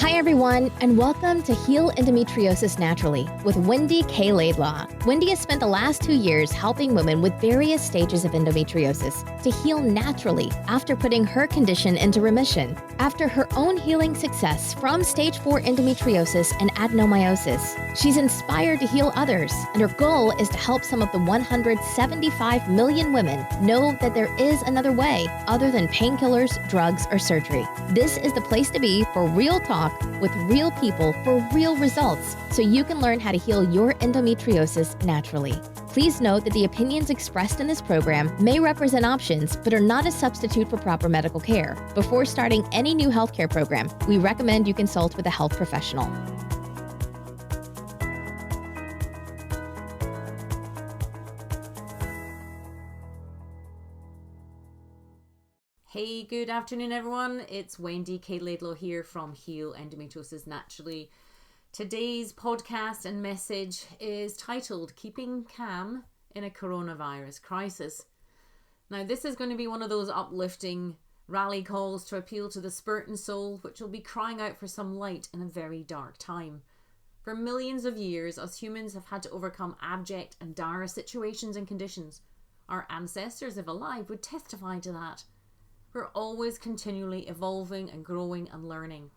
Hi, everyone, and welcome to Heal Endometriosis Naturally with Wendy K. Laidlaw. Wendy has spent the last 2 years helping women with various stages of endometriosis to heal naturally after putting her condition into remission. After her own healing success from stage 4 endometriosis and adenomyosis, she's inspired to heal others, and her goal is to help some of the 175 million women know that there is another way other than painkillers, drugs, or surgery. This is the place to be for real talk with real people for real results, so you can learn how to heal your endometriosis naturally. Please note that the opinions expressed in this program may represent options, but are not a substitute for proper medical care. Before starting any new healthcare program, we recommend you consult with a health professional. Hey, good afternoon, everyone. It's Wendy K. Laidlaw here from Heal Endometriosis Naturally. Today's podcast and message is titled Keeping Calm in a Coronavirus Crisis. Now, this is going to be one of those uplifting rally calls to appeal to the spirit and soul, which will be crying out for some light in a very dark time. For millions of years, us humans have had to overcome abject and dire situations and conditions. Our ancestors, if alive, would testify to that. We're always continually evolving and growing and learning.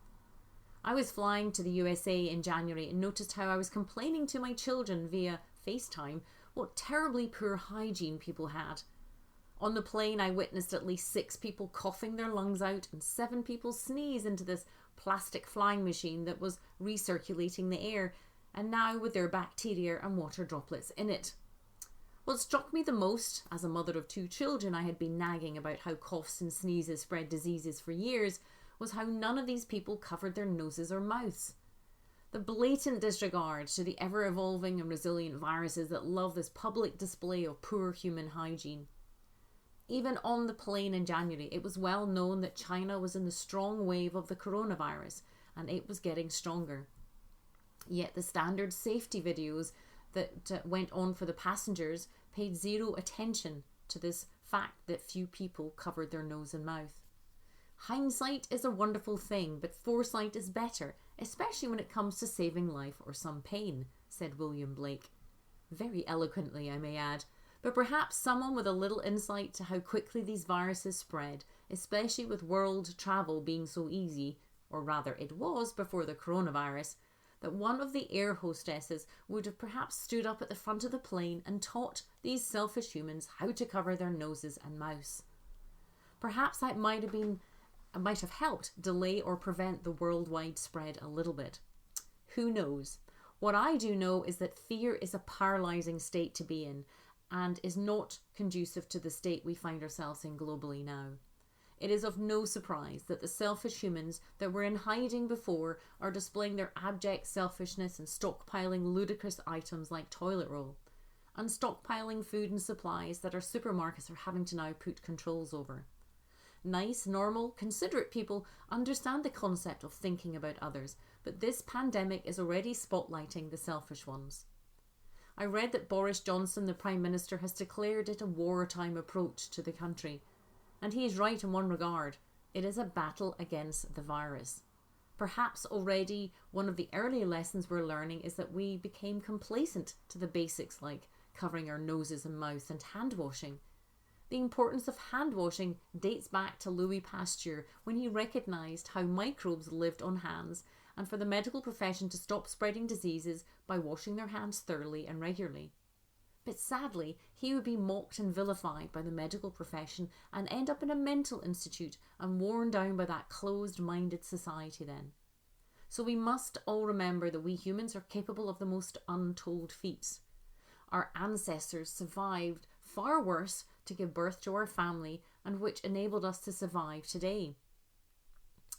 I was flying to the USA in January and noticed how I was complaining to my children via FaceTime what terribly poor hygiene people had. On the plane, I witnessed at least 6 people coughing their lungs out and 7 people sneeze into this plastic flying machine that was recirculating the air, and now with their bacteria and water droplets in it. What struck me the most, as a mother of 2 children, I had been nagging about how coughs and sneezes spread diseases for years, was how none of these people covered their noses or mouths. The blatant disregard to the ever-evolving and resilient viruses that love this public display of poor human hygiene. Even on the plane in January, it was well known that China was in the strong wave of the coronavirus, and it was getting stronger. Yet the standard safety videos that went on for the passengers paid zero attention to this fact that few people covered their nose and mouth. Hindsight is a wonderful thing, but foresight is better, especially when it comes to saving life or some pain, said William Blake. Very eloquently, I may add, but perhaps someone with a little insight to how quickly these viruses spread, especially with world travel being so easy, or rather it was before the coronavirus, that one of the air hostesses would have perhaps stood up at the front of the plane and taught these selfish humans how to cover their noses and mouths. Perhaps that might have helped delay or prevent the worldwide spread a little bit. Who knows? What I do know is that fear is a paralyzing state to be in and is not conducive to the state we find ourselves in globally now. It is of no surprise that the selfish humans that were in hiding before are displaying their abject selfishness and stockpiling ludicrous items like toilet roll, and stockpiling food and supplies that our supermarkets are having to now put controls over. Nice, normal, considerate people understand the concept of thinking about others, but this pandemic is already spotlighting the selfish ones. I read that Boris Johnson, the Prime Minister, has declared it a wartime approach to the country. And he is right in one regard. It is a battle against the virus. Perhaps already one of the early lessons we're learning is that we became complacent to the basics like covering our noses and mouth and hand washing. The importance of hand washing dates back to Louis Pasteur when he recognised how microbes lived on hands and for the medical profession to stop spreading diseases by washing their hands thoroughly and regularly. But sadly, he would be mocked and vilified by the medical profession and end up in a mental institute and worn down by that closed-minded society then. So we must all remember that we humans are capable of the most untold feats. Our ancestors survived far worse to give birth to our family and which enabled us to survive today.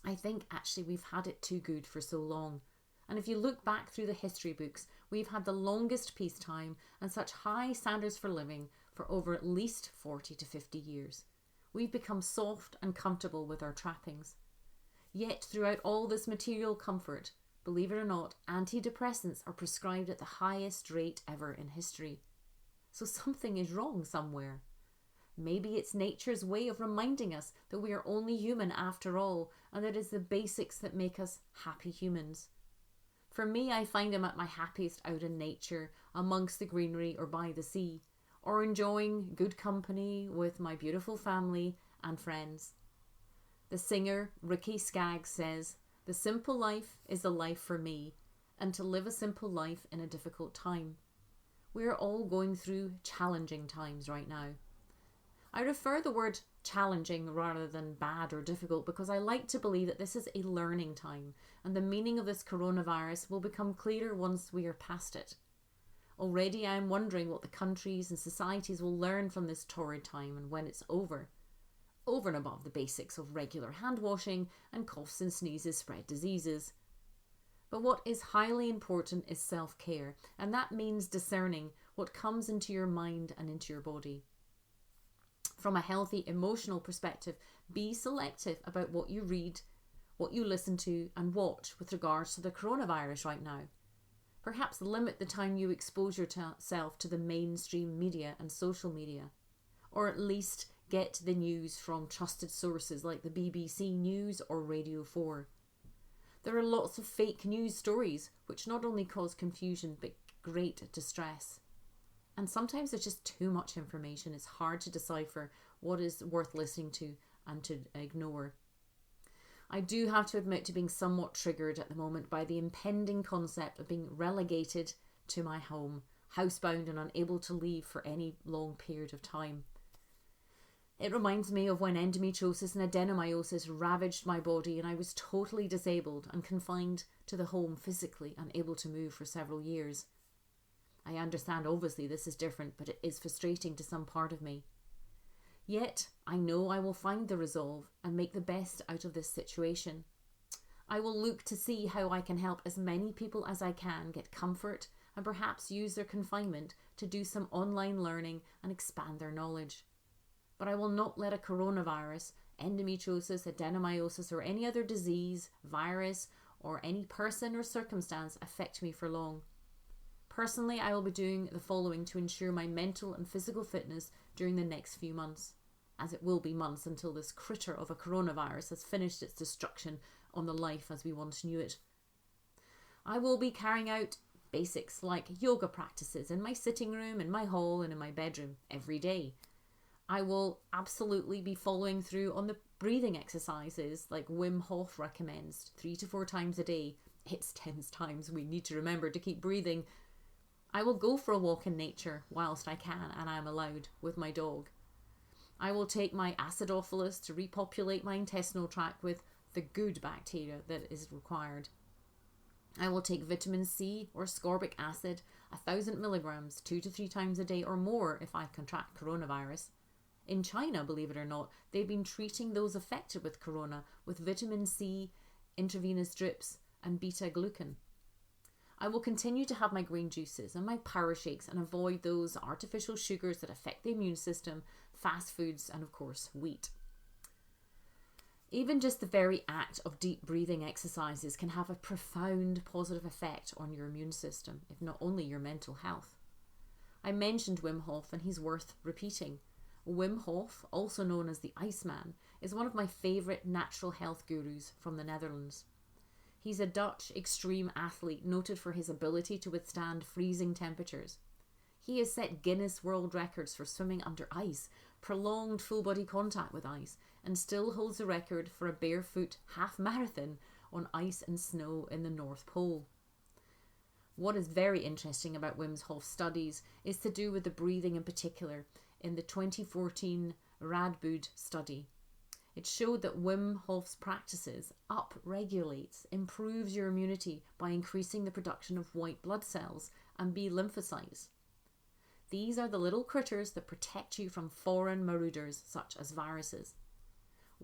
I think actually we've had it too good for so long. And if you look back through the history books, we've had the longest peacetime and such high standards for living for over at least 40 to 50 years. We've become soft and comfortable with our trappings. Yet throughout all this material comfort, believe it or not, antidepressants are prescribed at the highest rate ever in history. So something is wrong somewhere. Maybe it's nature's way of reminding us that we are only human after all, and that it's the basics that make us happy humans. For me, I find I'm at my happiest out in nature, amongst the greenery or by the sea, or enjoying good company with my beautiful family and friends. The singer Ricky Skaggs says, "The simple life is the life for me, and to live a simple life in a difficult time." We are all going through challenging times right now. I refer the word challenging rather than bad or difficult because I like to believe that this is a learning time, and the meaning of this coronavirus will become clearer once we are past it. Already I am wondering what the countries and societies will learn from this torrid time and when it's over and above the basics of regular hand washing and coughs and sneezes spread diseases. But what is highly important is self-care, and that means discerning what comes into your mind and into your body. From a healthy emotional perspective, be selective about what you read, what you listen to and watch with regards to the coronavirus right now. Perhaps limit the time you expose yourself to the mainstream media and social media, or at least get the news from trusted sources like the BBC News or Radio 4. There are lots of fake news stories which not only cause confusion but great distress. And sometimes there's just too much information. It's hard to decipher what is worth listening to and to ignore. I do have to admit to being somewhat triggered at the moment by the impending concept of being relegated to my home, housebound and unable to leave for any long period of time. It reminds me of when endometriosis and adenomyosis ravaged my body and I was totally disabled and confined to the home physically, unable to move for several years. I understand obviously this is different, but it is frustrating to some part of me. Yet I know I will find the resolve and make the best out of this situation. I will look to see how I can help as many people as I can get comfort and perhaps use their confinement to do some online learning and expand their knowledge. But I will not let a coronavirus, endometriosis, adenomyosis or any other disease, virus or any person or circumstance affect me for long. Personally, I will be doing the following to ensure my mental and physical fitness during the next few months, as it will be months until this critter of a coronavirus has finished its destruction on the life as we once knew it. I will be carrying out basics like yoga practices in my sitting room, in my hall and in my bedroom every day. I will absolutely be following through on the breathing exercises like Wim Hof recommends 3 to 4 times a day. It's 10 times we need to remember to keep breathing. I will go for a walk in nature whilst I can and I am allowed with my dog. I will take my acidophilus to repopulate my intestinal tract with the good bacteria that is required. I will take vitamin C or ascorbic acid 1,000 milligrams 2 to 3 times a day or more if I contract coronavirus. In China, believe it or not, they've been treating those affected with corona with vitamin C, intravenous drips and beta-glucan. I will continue to have my green juices and my power shakes and avoid those artificial sugars that affect the immune system, fast foods and of course wheat. Even just the very act of deep breathing exercises can have a profound positive effect on your immune system, if not only your mental health. I mentioned Wim Hof and he's worth repeating. Wim Hof, also known as the Iceman, is one of my favourite natural health gurus from the Netherlands. He's a Dutch extreme athlete noted for his ability to withstand freezing temperatures. He has set Guinness World Records for swimming under ice, prolonged full body contact with ice, and still holds the record for a barefoot half marathon on ice and snow in the North Pole. What is very interesting about Wim Hof's studies is to do with the breathing in particular in the 2014 Radboud study. It showed that Wim Hof's practices upregulates, improves your immunity by increasing the production of white blood cells and B lymphocytes. These are the little critters that protect you from foreign marauders such as viruses.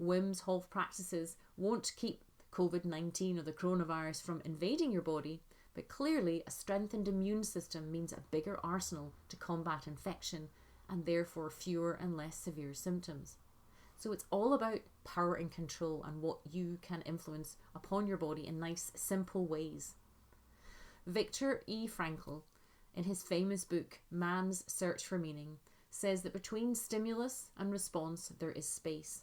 Wim Hof practices won't keep COVID-19 or the coronavirus from invading your body, but clearly a strengthened immune system means a bigger arsenal to combat infection and therefore fewer and less severe symptoms. So it's all about power and control and what you can influence upon your body in nice, simple ways. Viktor E. Frankl, in his famous book, Man's Search for Meaning, says that between stimulus and response, there is space.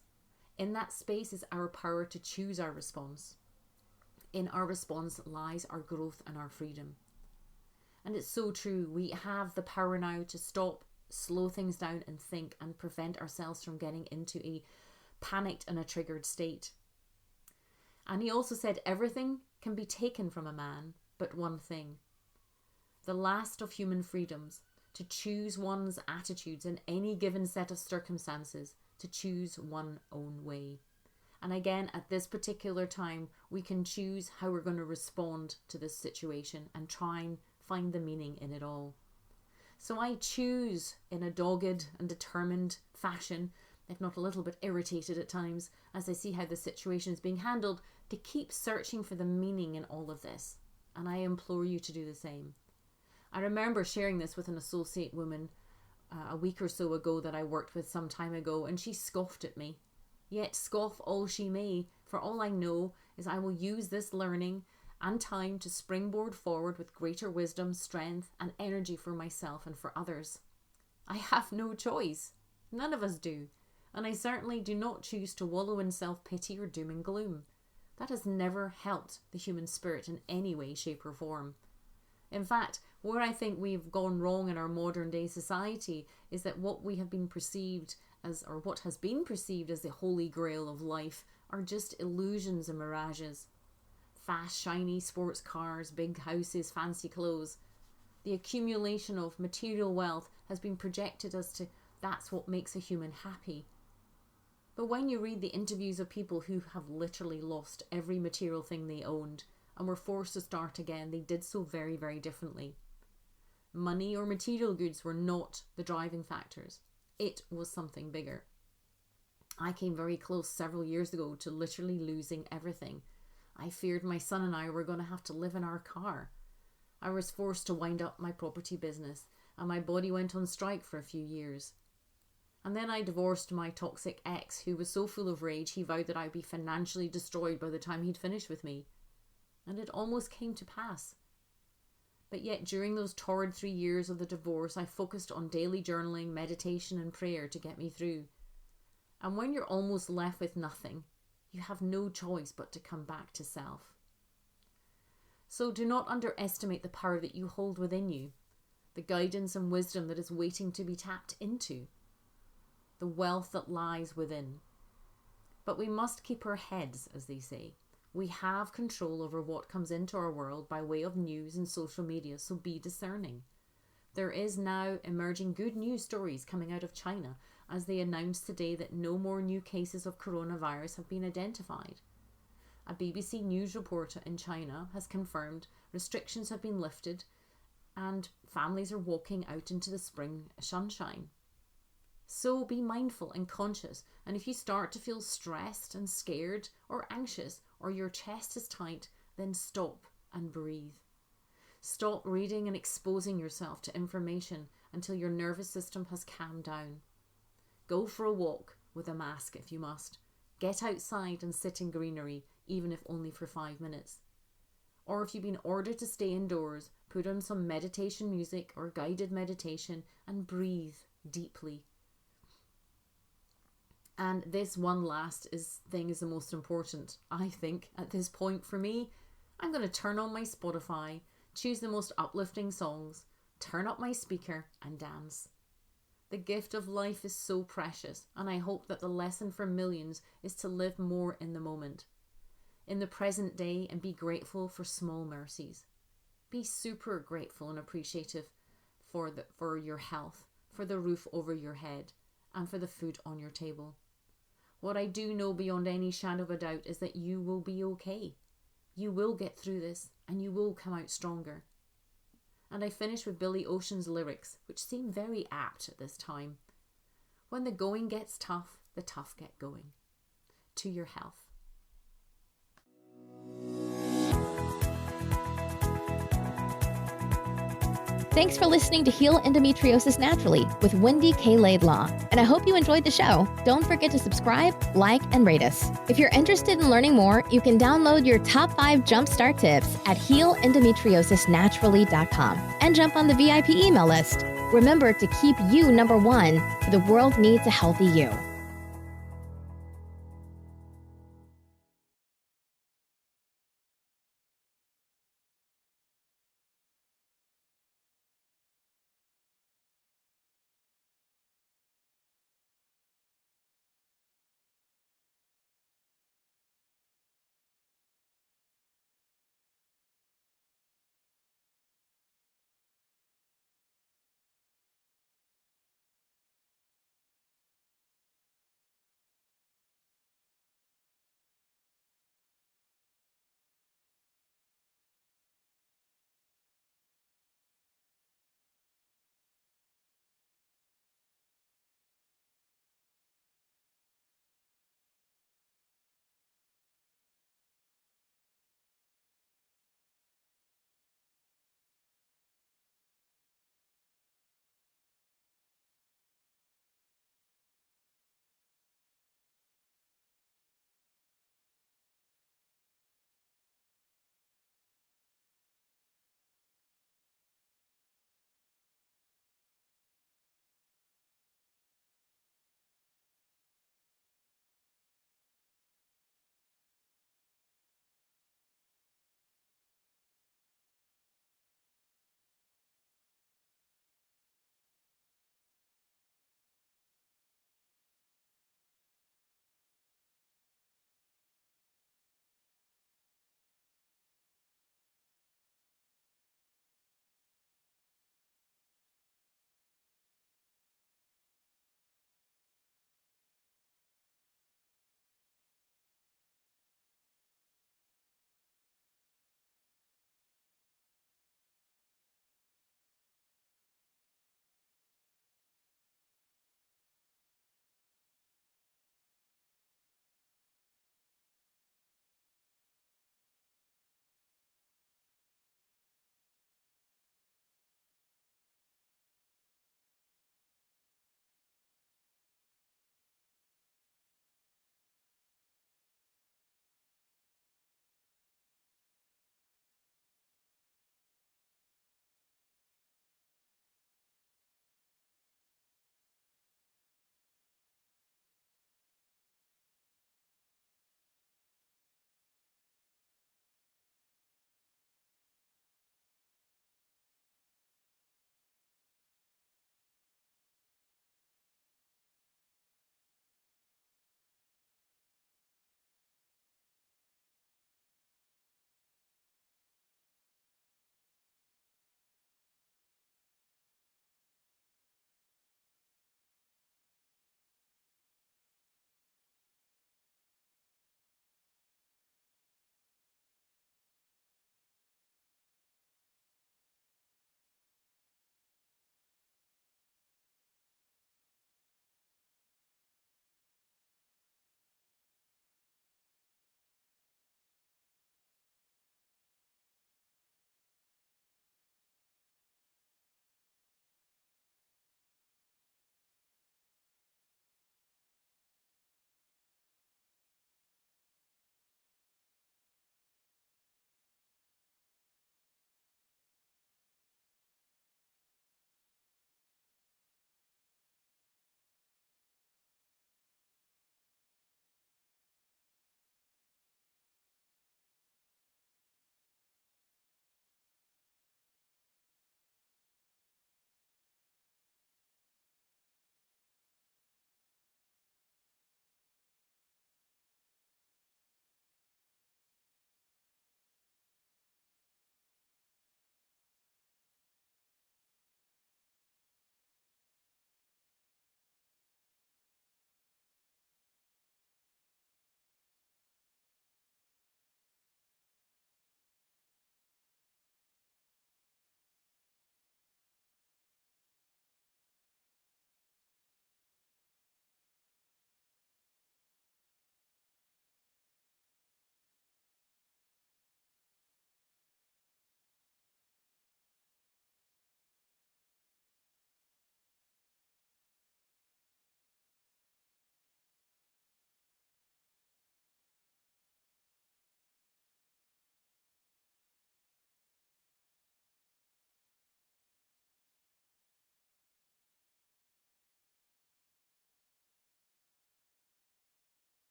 In that space is our power to choose our response. In our response lies our growth and our freedom. And it's so true. We have the power now to stop, slow things down and think and prevent ourselves from getting into a panicked and a triggered state. And he also said everything can be taken from a man, but one thing. The last of human freedoms, to choose one's attitudes in any given set of circumstances, to choose one's own way. And again, at this particular time, we can choose how we're going to respond to this situation and try and find the meaning in it all. So I choose in a dogged and determined fashion, if not a little bit irritated at times, as I see how the situation is being handled, to keep searching for the meaning in all of this. And I implore you to do the same. I remember sharing this with an associate woman a week or so ago that I worked with some time ago, and she scoffed at me. Yet scoff all she may, for all I know is I will use this learning and time to springboard forward with greater wisdom, strength, and energy for myself and for others. I have no choice. None of us do. And I certainly do not choose to wallow in self-pity or doom and gloom. That has never helped the human spirit in any way, shape, or form. In fact, where I think we've gone wrong in our modern day society is that what we have been perceived as, or what has been perceived as the holy grail of life, are just illusions and mirages. Fast, shiny sports cars, big houses, fancy clothes. The accumulation of material wealth has been projected as to that's what makes a human happy. But when you read the interviews of people who have literally lost every material thing they owned and were forced to start again, they did so very, very differently. Money or material goods were not the driving factors. It was something bigger. I came very close several years ago to literally losing everything. I feared my son and I were going to have to live in our car. I was forced to wind up my property business, and my body went on strike for a few years. And then I divorced my toxic ex, who was so full of rage he vowed that I'd be financially destroyed by the time he'd finished with me. And it almost came to pass. But yet during those torrid 3 years of the divorce, I focused on daily journaling, meditation and prayer to get me through. And when you're almost left with nothing, you have no choice but to come back to self. So do not underestimate the power that you hold within you, the guidance and wisdom that is waiting to be tapped into, the wealth that lies within. But we must keep our heads, as they say. We have control over what comes into our world by way of news and social media, so be discerning. There is now emerging good news stories coming out of China, as they announced today that no more new cases of coronavirus have been identified. A BBC News reporter in China has confirmed restrictions have been lifted and families are walking out into the spring sunshine. So be mindful and conscious, and if you start to feel stressed and scared or anxious or your chest is tight, then stop and breathe. Stop reading and exposing yourself to information until your nervous system has calmed down. Go for a walk with a mask if you must. Get outside and sit in greenery, even if only for 5 minutes. Or if you've been ordered to stay indoors, put on some meditation music or guided meditation and breathe deeply. And this one last thing is the most important, I think, at this point for me. I'm going to turn on my Spotify, choose the most uplifting songs, turn up my speaker and dance. The gift of life is so precious, and I hope that the lesson for millions is to live more in the moment, in the present day, and be grateful for small mercies. Be super grateful and appreciative for your health, for the roof over your head, and for the food on your table. What I do know beyond any shadow of a doubt is that you will be okay. You will get through this, and you will come out stronger. And I finish with Billy Ocean's lyrics, which seem very apt at this time. When the going gets tough, the tough get going. To your health. Thanks for listening to Heal Endometriosis Naturally with Wendy K. Laidlaw. And I hope you enjoyed the show. Don't forget to subscribe, like, and rate us. If you're interested in learning more, you can download your top 5 jumpstart tips at healendometriosisnaturally.com and jump on the VIP email list. Remember to keep you number one, for the world needs a healthy you.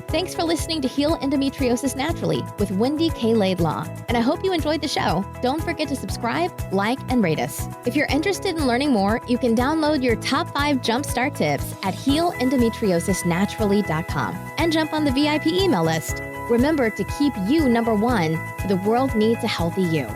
Thanks for listening to Heal Endometriosis Naturally with Wendy K. Laidlaw. And I hope you enjoyed the show. Don't forget to subscribe, like, and rate us. If you're interested in learning more, you can download your top 5 jumpstart tips at healendometriosisnaturally.com and jump on the VIP email list. Remember to keep you number one. The world needs a healthy you.